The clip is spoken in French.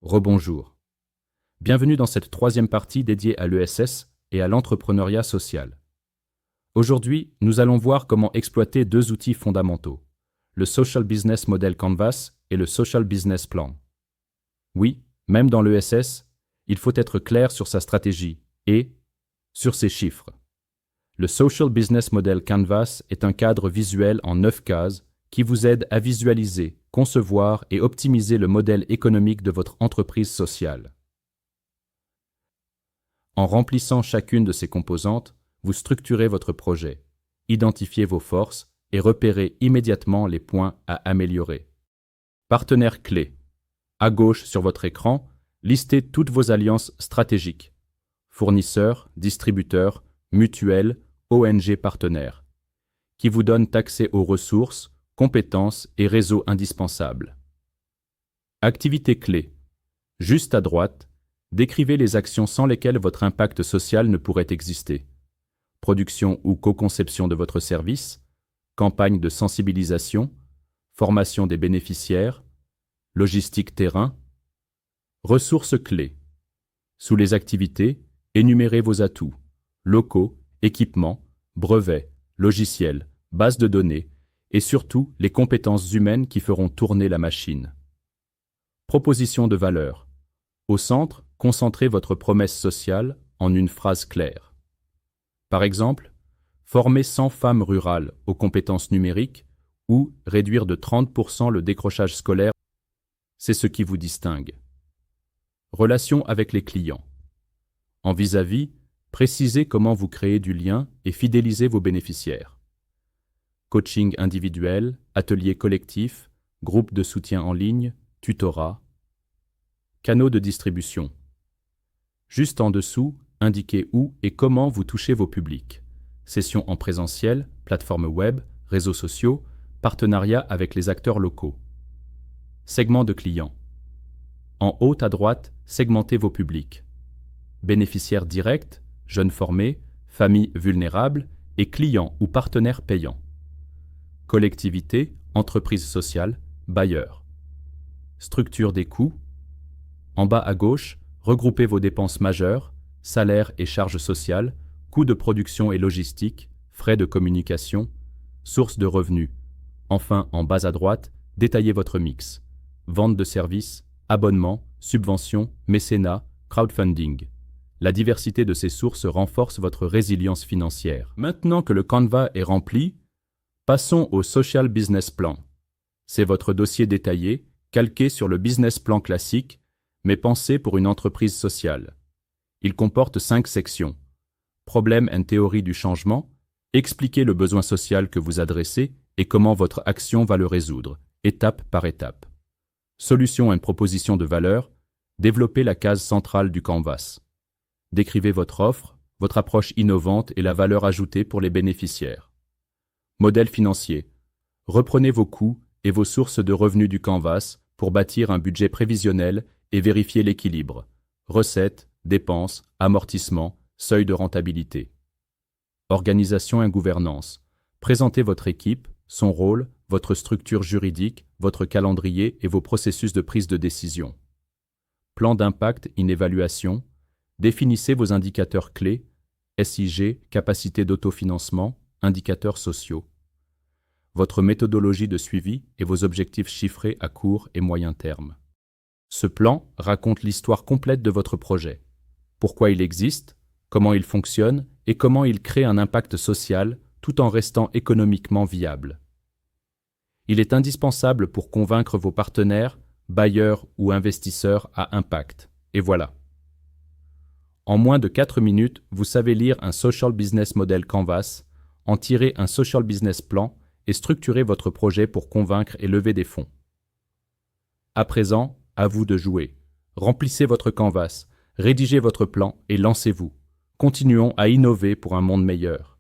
Rebonjour. Bienvenue dans cette troisième partie dédiée à l'ESS et à l'entrepreneuriat social. Aujourd'hui, nous allons voir comment exploiter deux outils fondamentaux, le Social Business Model Canvas et le Social Business Plan. Oui, même dans l'ESS, il faut être clair sur sa stratégie et sur ses chiffres. Le Social Business Model Canvas est un cadre visuel en 9 cases qui vous aide à visualiser, concevoir et optimiser le modèle économique de votre entreprise sociale. En remplissant chacune de ces composantes, vous structurez votre projet, identifiez vos forces et repérez immédiatement les points à améliorer. Partenaires clés. À gauche sur votre écran, listez toutes vos alliances stratégiques. Fournisseurs, distributeurs, mutuelles, ONG partenaires, qui vous donnent accès aux ressources, compétences et réseaux indispensables. Activités clés. Juste à droite, décrivez les actions sans lesquelles votre impact social ne pourrait exister. Production ou co-conception de votre service, campagne de sensibilisation, formation des bénéficiaires, logistique terrain. Ressources clés. Sous les activités, énumérez vos atouts, locaux, équipements, brevets, logiciels, bases de données, et surtout les compétences humaines qui feront tourner la machine. Proposition de valeur. Au centre, concentrez votre promesse sociale en une phrase claire. Par exemple, former 100 femmes rurales aux compétences numériques ou réduire de 30% le décrochage scolaire, c'est ce qui vous distingue. Relation avec les clients. En vis-à-vis, précisez comment vous créez du lien et fidélisez vos bénéficiaires. Coaching individuel, ateliers collectifs, groupes de soutien en ligne, tutorat. Canaux de distribution. Juste en dessous, indiquez où et comment vous touchez vos publics. Sessions en présentiel, plateformes web, réseaux sociaux, partenariats avec les acteurs locaux. Segments de clients. En haut à droite, segmentez vos publics. Bénéficiaires directs, jeunes formés, familles vulnérables et clients ou partenaires payants. Collectivités, entreprises sociales, bailleurs. Structure des coûts. En bas à gauche, regroupez vos dépenses majeures, salaires et charges sociales, coûts de production et logistique, frais de communication, sources de revenus. Enfin, en bas à droite, détaillez votre mix. Vente de services, abonnements, subventions, mécénat, crowdfunding. La diversité de ces sources renforce votre résilience financière. Maintenant que le Canva est rempli, passons au Social Business Plan. C'est votre dossier détaillé, calqué sur le business plan classique, mais pensé pour une entreprise sociale. Il comporte 5 sections. Problème et théorie du changement, expliquez le besoin social que vous adressez et comment votre action va le résoudre, étape par étape. Solution et proposition de valeur, développez la case centrale du Canvas. Décrivez votre offre, votre approche innovante et la valeur ajoutée pour les bénéficiaires. Modèle financier. Reprenez vos coûts et vos sources de revenus du Canvas pour bâtir un budget prévisionnel et vérifier l'équilibre. Recettes, dépenses, amortissements, seuil de rentabilité. Organisation et gouvernance. Présentez votre équipe, son rôle, votre structure juridique, votre calendrier et vos processus de prise de décision. Plan d'impact in évaluation. Définissez vos indicateurs clés, SIG, capacité d'autofinancement, indicateurs sociaux. Votre méthodologie de suivi et vos objectifs chiffrés à court et moyen terme. Ce plan raconte l'histoire complète de votre projet. Pourquoi il existe, comment il fonctionne et comment il crée un impact social tout en restant économiquement viable. Il est indispensable pour convaincre vos partenaires, bailleurs ou investisseurs à impact. Et voilà. En moins de 4 minutes, vous savez lire un Social Business Model Canvas, en tirer un Social Business Plan et structurer votre projet pour convaincre et lever des fonds. À présent, à vous de jouer. Remplissez votre Canvas, rédigez votre plan et lancez-vous. Continuons à innover pour un monde meilleur.